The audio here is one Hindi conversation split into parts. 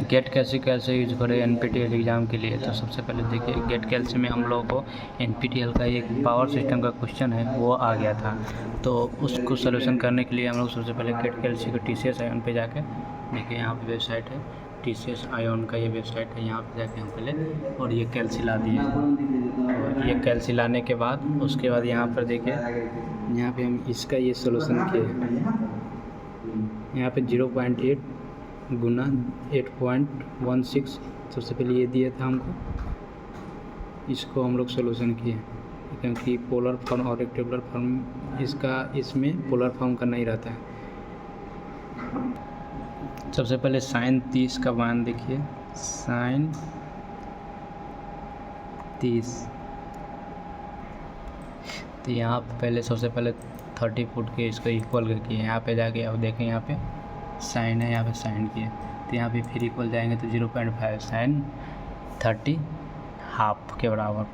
गेट कैसे यूज करें एनपीटीईएल एग्ज़ाम के लिए। तो सबसे पहले देखिए गेट कैसे में हम लोगों को एनपीटीईएल का एक पावर सिस्टम का क्वेश्चन है वो आ गया था। तो उसको सलूशन करने के लिए हम लोग सबसे पहले गेट कैल्सी को TCS आयोन पे जाके देखिए, यहाँ पे वेबसाइट है TCS आयोन का, ये वेबसाइट है। यहाँ पे जाके हम पहले और ये कैल्सी ला दिए। और ये कैल्सी लाने के बाद उसके बाद यहाँ पर देखिए, यहाँ पे हम इसका ये सोल्यूशन किए। यहाँ पे 0.8 गुना 8.16 सबसे पहले ये दिया था हमको, इसको हम लोग सोल्यूशन किए क्योंकि पोलर फॉर्म और रेक्टेंगुलर फॉर्म इसमें पोलर फॉर्म का नहीं रहता है। सबसे पहले sin 30 का मान देखिए, sin 30। तो यहाँ पहले सबसे पहले 30 फुट के इसको इक्वल किए। यहाँ पे जाके अब देखें, यहाँ पे साइन है, यहाँ पे साइन किए तो यहाँ पे फिर इक्वल जाएंगे तो 0.5 साइन 30 हाफ के बराबर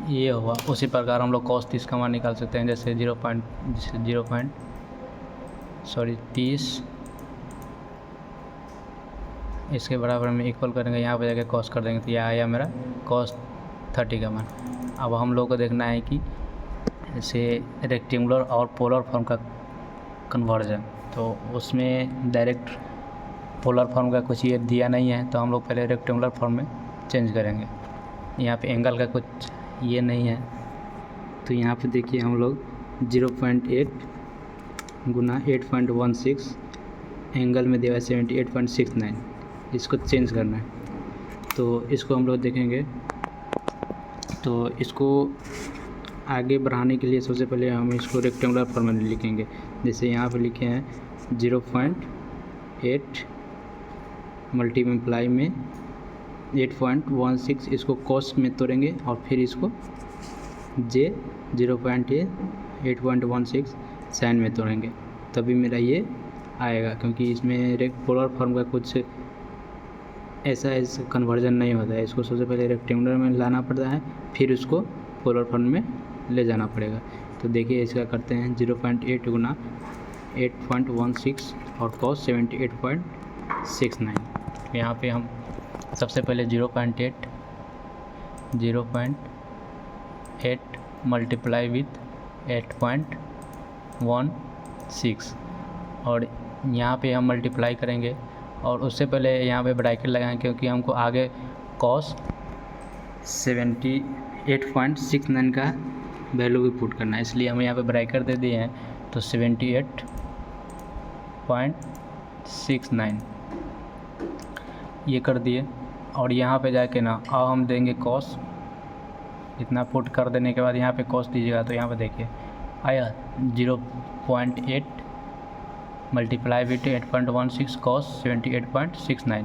ये हुआ। उसी प्रकार हम लोग cos 30 का मान निकाल सकते हैं, जैसे 30 इसके बराबर में इक्वल करेंगे, यहाँ पे जाके cos कर देंगे तो यह आया मेरा cos 30 का मान। अब हम लोग को देखना है कि जैसे रेक्टेंगुलर और पोलर फॉर्म का कन्वर्जन, तो उसमें डायरेक्ट पोलर फॉर्म का कुछ ये दिया नहीं है, तो हम लोग पहले रेक्टेंगुलर फॉर्म में चेंज करेंगे। यहाँ पे एंगल का कुछ ये नहीं है, तो यहाँ पे देखिए हम लोग 0.8 गुना 8.16 एंगल में दिया 78.69, इसको चेंज करना है। तो इसको हम लोग देखेंगे, तो इसको आगे बढ़ाने के लिए सबसे पहले हम इसको रेक्टेंगुलर फॉर्म में लिखेंगे। जैसे यहाँ पे लिखे हैं 0.8 मल्टीप्लाई में 8.16, इसको cos में तोड़ेंगे और फिर इसको 0.8 साइन में तोड़ेंगे, तभी मेरा ये आएगा। क्योंकि इसमें पोलर फॉर्म का कुछ ऐसा कन्वर्जन नहीं होता है, इसको सबसे पहले रेक्टेंगुलर में लाना पड़ता है, फिर उसको पोलर फॉर्म में ले जाना पड़ेगा। तो देखिए इसका करते हैं 0.8 गुना 8.16 और cos 78.69। यहाँ पे हम सबसे पहले 0.8 मल्टीप्लाई विथ 8.16 और यहाँ पे हम मल्टीप्लाई करेंगे और उससे पहले यहाँ पे ब्रैकेट लगाएं, क्योंकि हमको आगे cos 78.69 का वैल्यू भी पुट करना है, इसलिए हम यहाँ पे ब्रैकेट दे दिए हैं। तो 78.69 ये कर दिए और यहाँ पे जाके ना अब हम देंगे cos, इतना पुट कर देने के बाद यहाँ पे cos दीजिएगा तो यहाँ पे देखिए आया 0.8 मल्टीप्लाई विथ 8.16 cos 78.69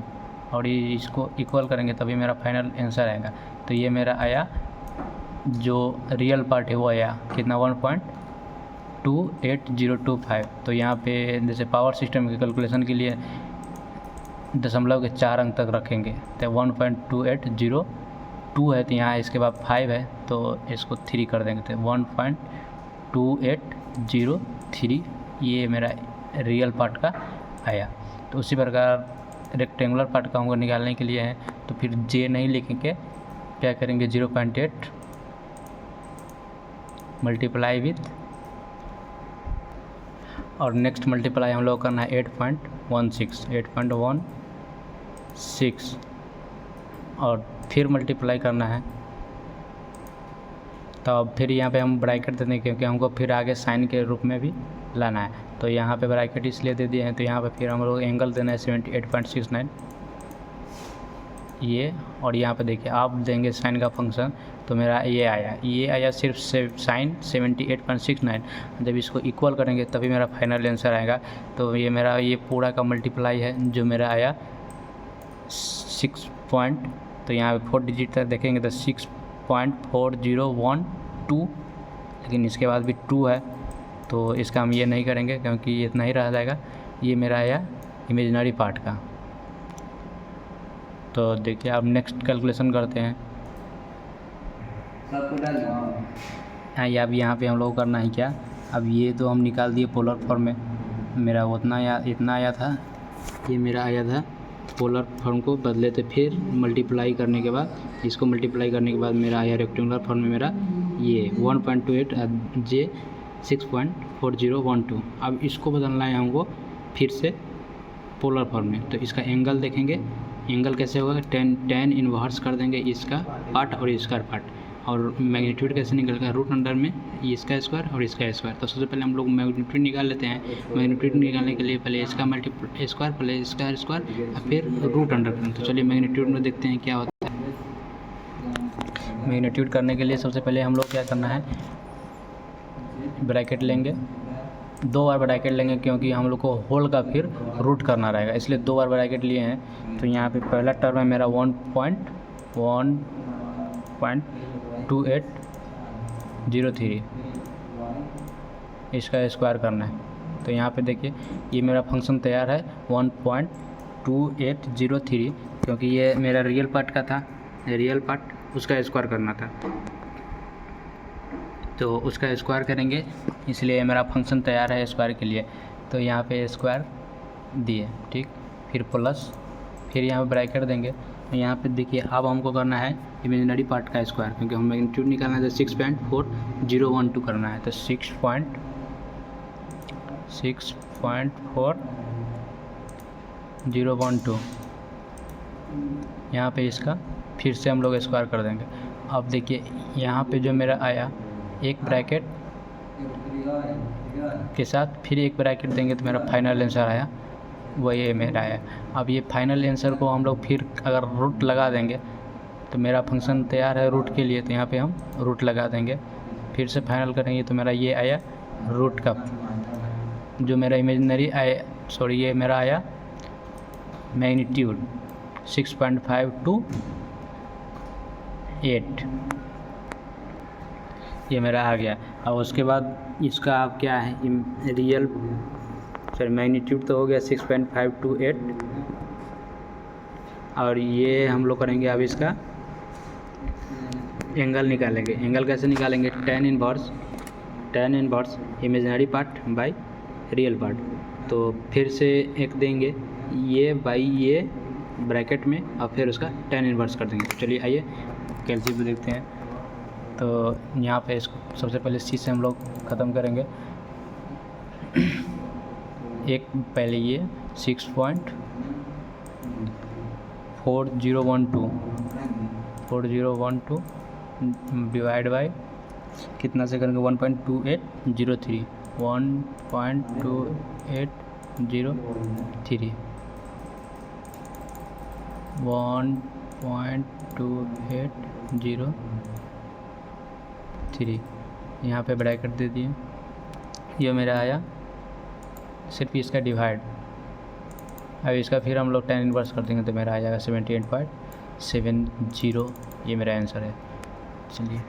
और ये इसको इक्वल करेंगे तभी मेरा फाइनल आंसर आएगा। तो ये मेरा आया, जो रियल पार्ट है वो आया कितना 1.28025। तो यहाँ पे जैसे पावर सिस्टम के कैलकुलेशन के लिए दशमलव के 4 अंक तक रखेंगे, तो 1.2802 है, तो यहाँ इसके बाद 5 है तो इसको 3 कर देंगे, तो 1.2803 ये मेरा रियल पार्ट का आया। तो उसी प्रकार रेक्टेंगुलर पार्ट का हमको निकालने के लिए है, तो फिर जे नहीं लिखेंगे, क्या करेंगे 0.8 मल्टीप्लाई विथ और नेक्स्ट मल्टीप्लाई हम लोग करना है 8.16 और फिर मल्टीप्लाई करना है। तो अब फिर यहाँ पे हम ब्रैकेट दे देंगे, क्योंकि हमको फिर आगे साइन के रूप में भी लाना है, तो यहाँ पे ब्रैकेट इसलिए दे दिए हैं। तो यहाँ पे फिर हम लोग एंगल देना है 78.69 ये, और यहाँ पे देखिए आप देंगे साइन का फंक्शन, तो मेरा ये आया सिर्फ साइन 78.69। जब इसको इक्वल करेंगे तभी मेरा फाइनल आंसर आएगा। तो ये मेरा ये पूरा का मल्टीप्लाई है जो मेरा आया 6 पॉइंट, तो यहाँ पे 4 डिजिट तक देखेंगे तो 6.4012, लेकिन इसके बाद भी 2 है तो इसका हम ये नहीं करेंगे क्योंकि ये इतना ही रह जाएगा। ये मेरा आया इमेजिनरी पार्ट का। तो देखिए अब नेक्स्ट कैलकुलेशन करते हैं। हाँ, अब यहाँ पे हम लोग करना है क्या, अब ये तो हम निकाल दिए पोलर फॉर्म में, मेरा इतना आया था, ये मेरा आया था पोलर फॉर्म को बदले थे। फिर मल्टीप्लाई करने के बाद इसको मल्टीप्लाई करने के बाद मेरा आया रेक्टेंगुलर फॉर्म में मेरा ये 1.28 J 6.4012। अब इसको बदलना है हमको फिर से पोलर फॉर्म में। तो इसका एंगल देखेंगे, एंगल कैसे होगा, टेन इन्वर्स कर देंगे इसका पार्ट और इसका पार्ट, और मैग्नीट्यूड कैसे निकलेगा, रूट अंडर में इसका स्क्वायर और इसका स्क्वायर। तो सबसे पहले हम लोग मैग्नीट्यूड निकाल लेते हैं। मैग्नीट्यूड निकालने के लिए पहले इसका स्क्वायर, पहले इसका स्क्वायर, फिर रूट अंडर करें। तो चलिए मैग्नीट्यूड में देखते हैं क्या होता है। मैग्नीट्यूड करने के लिए सबसे पहले हम लोग क्या करना है, ब्रैकेट लेंगे, 2 बार ब्रैकेट लेंगे क्योंकि हम लोग को होल का फिर रूट करना रहेगा, इसलिए 2 बार ब्रैकेट लिए हैं। तो यहाँ पे पहला टर्म है मेरा 1.2803, इसका स्क्वायर करना है। तो यहाँ पे देखिए ये मेरा फंक्शन तैयार है 1.2803, क्योंकि ये मेरा रियल पार्ट का था, रियल पार्ट उसका स्क्वायर करना था, तो उसका स्क्वायर करेंगे, इसलिए मेरा फंक्शन तैयार है स्क्वायर के लिए। तो यहाँ पे स्क्वायर दिए, ठीक, फिर प्लस, फिर यहाँ पे ब्रैकेट देंगे। यहाँ पे देखिए अब हमको करना है इमेजिनरी पार्ट का स्क्वायर, क्योंकि हम मैग्नीट्यूड निकालना है तो 6.4012 करना है। तो 6.4012 यहाँ पे इसका फिर से हम लोग स्क्वायर कर देंगे। अब देखिए यहाँ पे जो मेरा आया, एक ब्रैकेट के साथ फिर एक ब्रैकेट देंगे तो मेरा फाइनल आंसर आया, वही मेरा आया। अब ये फाइनल आंसर को हम लोग फिर अगर रूट लगा देंगे तो मेरा फंक्शन तैयार है रूट के लिए, तो यहाँ पे हम रूट लगा देंगे, फिर से फाइनल करेंगे तो मेरा ये आया रूट का, जो मेरा इमेजिनरी आया, सॉरी ये मेरा आया मैग्नीट्यूड 6.528, ये मेरा आ गया। और उसके बाद इसका अब क्या है, रियल मैग्नीट्यूड तो हो गया 6.528, और ये हम लोग करेंगे अब इसका एंगल निकालेंगे। एंगल कैसे निकालेंगे, tan inverse imaginary part by real part. तो फिर से एक देंगे ये बाई ये ब्रैकेट में, और फिर उसका tan इनवर्स कर देंगे। चलिए आइए कैलकुलेट पे देखते हैं। तो यहाँ पे इसको सबसे पहले सी से हम लोग ख़त्म करेंगे। एक पहले ये 6.4012 डिवाइड बाय कितना से करेंगे, 1.2803 1.2803 यहाँ पे ब्रैकेट दे दिए, ये मेरा आया सिर्फ इसका डिवाइड। अब इसका फिर हम लोग tan इनवर्स कर देंगे तो मेरा आ जाएगा 78.70, ये मेरा आंसर है। चलिए।